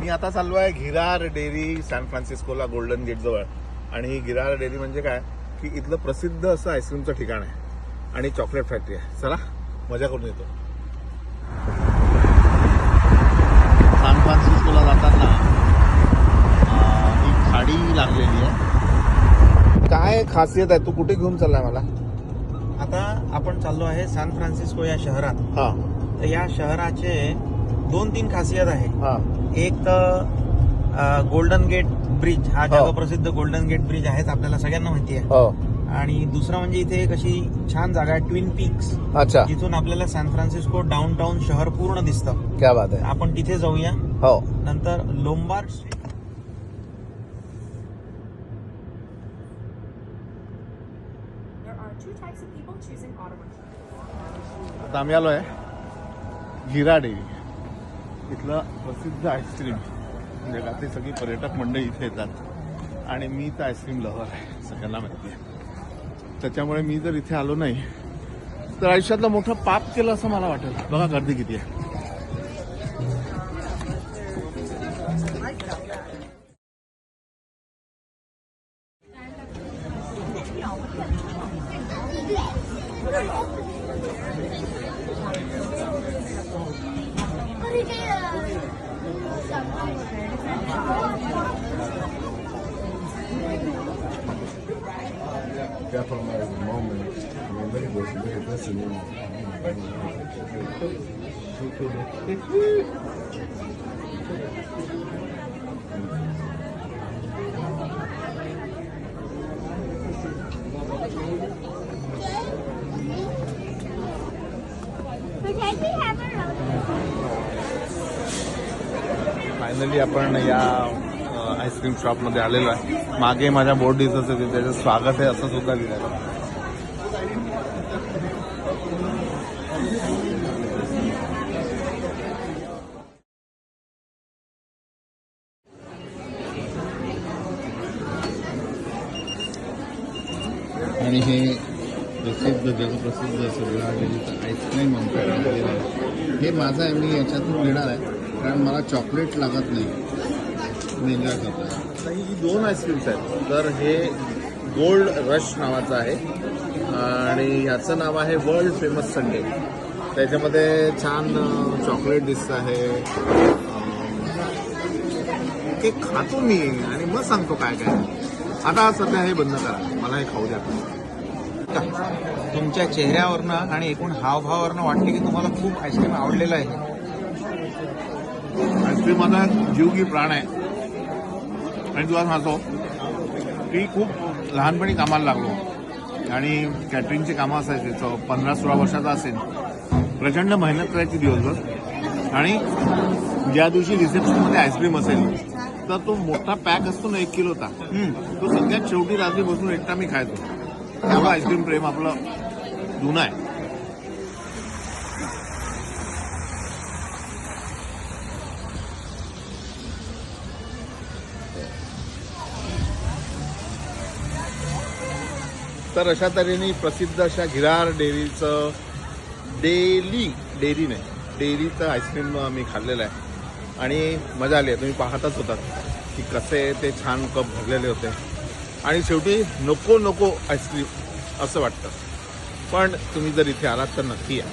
मी आता चाललो आहे घिरार डेअरी सॅन फ्रान्सिस्कोला गोल्डन गेट जवळ. आणि ही घिरार डेअरी म्हणजे काय की इथलं प्रसिद्ध असं आईस्क्रीमचं ठिकाण आहे आणि चॉकलेट फॅक्टरी आहे. चला मजा करून येतो. सॅन फ्रान्सिस्कोला जाताना एक खाडी लागलेली आहे. काय खासियत आहे? तू कुठे घेऊन चाललाय मला? आता आपण चाललो आहे सॅन फ्रान्सिस्को या शहरात. हा. तर या शहराचे 2-3 खासियत आहे. हा. एक तर गोल्डन गेट ब्रिज, हा जगप्रसिद्ध गोल्डन गेट ब्रिज आहेच, आपल्याला सगळ्यांना माहिती आहे. हो. आणि दुसरं म्हणजे इथे एक अशी छान जागा आहे ट्विन पीक्स. अच्छा. जिथून आपल्याला सॅन फ्रान्सिस्को डाऊनटाऊन शहर पूर्ण दिसतं. क्या बात आहे. आपण तिथे जाऊया. हो. नंतर लोंबार्ड स्ट्रीट. आता आम्ही आलो आहे घिरा डेअरी. इथलं प्रसिद्ध आईस्क्रीम जगातली सगळी पर्यटक मंडळी इथे येतात आणि मी तर आईस्क्रीम लव्हर आहे, सगळ्यांना माहिती आहे. त्याच्यामुळे मी जर इथे आलो नाही तर आयुष्यातलं मोठं पाप केलं असं मला वाटेल. बघा गर्दी किती आहे. Capitalize the moment. I mean, look at this. Look at this. And finally आपण या आईस्क्रीम शॉपमध्ये आलेलो आहे. मागे माझ्या बोर्ड दिसत होते, त्याचं स्वागत आहे असं सुद्धा लिहिलेलं आहे. आणि हे प्रसिद्ध जगप्रसिद्ध सगळं आईस्क्रीम आमच्याकडे हे माझं आहे. मी याच्यातून घेणार आहे कारण मला चॉकलेट लागत नाही. मी एन्जॉय करतो. ही 2 आईस्क्रीम्स आहेत. तर हे गोल्ड रश नावाचं आहे आणि याचं नाव आहे वर्ल्ड फेमस संडे. त्याच्यामध्ये छान चॉकलेट दिसतं आहे. ते खातो मी आणि मग सांगतो काय काय. आता सध्या हे बंद करा, मला हे खाऊ द्या. तुमच्या चेहऱ्यावरनं आणि एकूण हावभावावरनं वाटले की तुम्हाला खूप आईस्क्रीम आवडलेलं आहे. आईस्क्रीम माझा जीव की प्राण आहे. आणि तुला सांगतो की खूप लहानपणी कामाला लागलो आणि कॅटरिंगची कामं असायची. 15-16 वर्षाचा असेल. प्रचंड मेहनत करायची दिवसभर. आणि ज्या दिवशी रिसेप्शनमध्ये आईस्क्रीम असेल तर तो मोठा पॅक असतो ना 1 किलोचा, तो सगळ्यात शेवटी रात्री बसून एकटा मी खायचो. त्यामुळे आईस्क्रीम प्रेम आपलं जुनं आहे. तर अशा तऱ्हेने प्रसिद्ध अशा घिरार डेअरीचं डेअरीचं आईस्क्रीम मी खाल्लेलं आहे आणि मजा आली आहे. तुम्ही पाहतच होतात की कसे ते छान कप भरलेले होते आणि शेवटी नको नको आईस्क्रीम असं वाटतं. पण तुम्ही जर इथे आलात तर नक्की या.